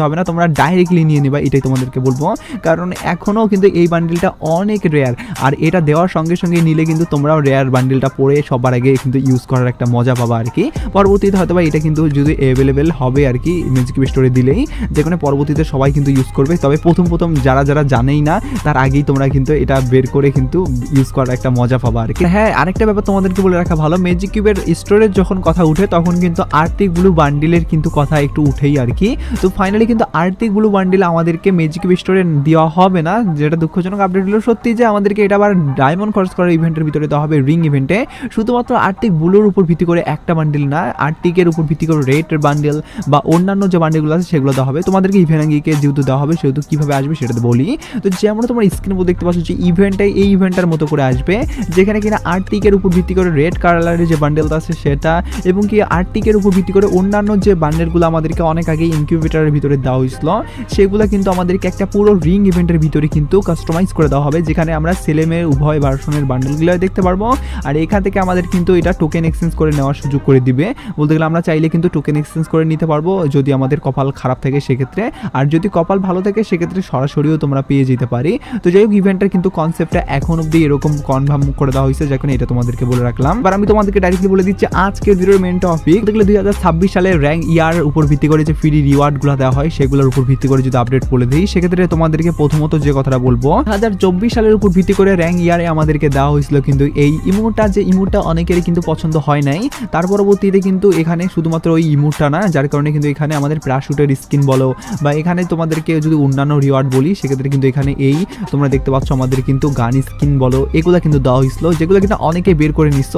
নিতে হবে না, তোমরা ডাইরেক্টলি নিয়ে নেবা, এটাই তোমাদেরকে বলবো। কারণ এখনও কিন্তু এই বান্ডিলটা অনেক রেয়ার, আর এটা দেওয়ার সঙ্গে সঙ্গে নিলে কিন্তু তোমরাও রেয়ার বান্ডিলটা পরে সবার আগে কিন্তু ইউজ করার একটা মজা পাবা আর কি। পরবর্তীতে হয়তো বা এটা কিন্তু যদি অ্যাভেলেবেল হবে আর কি ম্যাজিক কিউব স্টোরে দিলেই, যেখানে পরবর্তীতে সবাই কিন্তু ইউজ করবে। তবে প্রথম যারা যারা জানেই না তার আগেই তোমরা কিন্তু এটা বের করে কিন্তু ইউজ করার একটা মজা পাবা আর কি। হ্যাঁ, আরেকটা ব্যাপার তোমাদেরকে বলে রাখা ভালো, ম্যাজিক কিউবের স্টোরের যখন কথা উঠে তখন কিন্তু আর্থিক ব্লু বান্ডিলের কিন্তু কথা একটু উঠেই আর কি। তো ফাইনালি কিন্তু আর্থিক ব্লু বান্ডিল আমাদেরকে ম্যাজিক কিউব স্টোরে দেওয়া হবে না, যেটা দুঃখজনক আপডেট হলো। সত্যি যে আমাদেরকে এটা আবার ডায়মন্ড খরচ করার ইভেন্টের ভিতরে দেওয়া হবে, রিং ইভেন্টে। শুধুমাত্র আর্থিক ব্লুর উপর ভিত্তি করে একটা বান্ডিল না, আর্থিকের উপর ভিত্তি করে রেটের বান্ডিল বা অন্যান্য যে বান্ডিলগুলো আছে সেগুলো দেওয়া হবে তোমাদেরকে। ইভেন্টকে যেহেতু দেওয়া হবে সেহেতু কীভাবে আসবে সেটা বলি। তো যেমন তোমার স্ক্রিনের উপর দেখতে পাচ্ছ যে ইভেন্টটাই এই ইভেন্টটার মতো করে আসবে, যেখানে কিনা আর্থিকের উপর ভিত্তি করে রেড কালারের যে বান্ডেলটা আছে সেটা, এবং কি আর্থিকের উপর ভিত্তি করে অন্যান্য যে বান্ডেলগুলো আমাদেরকে অনেক আগে ইনকিউবেটরের ভিতরে দেওয়া হয়েছিল সেগুলো কিন্তু আমাদেরকে একটা পুরো রিং ইভেন্টের ভিতরে কিন্তু কাস্টমাইজ করে দেওয়া হবে, যেখানে আমরা ছেলে মেয়ে উভয় ভার্সনের বান্ডেলগুলো দেখতে পারবো। আর এখান থেকে আমাদের কিন্তু এটা টোকেন এক্সচেঞ্জ করে নেওয়ার সুযোগ করে দিবে। বলতে গেলে আমরা চাইলে কিন্তু টোকেন এক্সচেঞ্জ করে নিতে পারবো যদি আমাদের কপাল খারাপ থাকে সেক্ষেত্রে, আর যদি কপাল ভালো থাকে সেক্ষেত্রে সরাসরিও তোমরা পেয়ে যেতে পারি। তো যাই হোক, ইভেন্টের কিন্তু কনসেপ্টটা এখন অব্দি এরকম কনফার্ম করে দেওয়া হয়েছে, যখন এটা তোমাদেরকে বলে রাখলাম। এবার আমি তোমাদেরকে ডাইরেক্টলি বলে দিচ্ছি আজকের ভিডিওর মেন টপিক। দেখলে 2026 সালের র্যাঙ্ক ইয়ার উপর ভিত্তি করে যে ফ্রি রিওয়ার্ডগুলো দেওয়া হয় সেগুলোর উপর ভিত্তি করে যদি আপডেট বলে দিই, সেক্ষেত্রে তোমাদেরকে প্রথমত যে কথাটা বলবো, 2024 সালের উপর ভিত্তি করে র্যাঙ্ক ইয়ারে আমাদেরকে দেওয়া হয়েছিল কিন্তু এই ইমোটটা, যে ইমোটটা অনেকেরই কিন্তু পছন্দ হয় নাই। তার পরবর্তীতে কিন্তু এখানে শুধুমাত্র ওই ইমোটটা না, যার কারণে কিন্তু এখানে আমাদের প্যারাশুটের স্কিন বলো বা এখানে তোমাদেরকে যদি অন্যান্য রিওয়ার্ড বলি সেক্ষেত্রে কিন্তু এখানে এই তোমরা দেখতে পাচ্ছ আমাদের কিন্তু গান স্কিন বলো এগুলো কিন্তু দেওয়া হয়েছিল, যেগুলো কিন্তু অনেকে বের করে নিচ্ছ।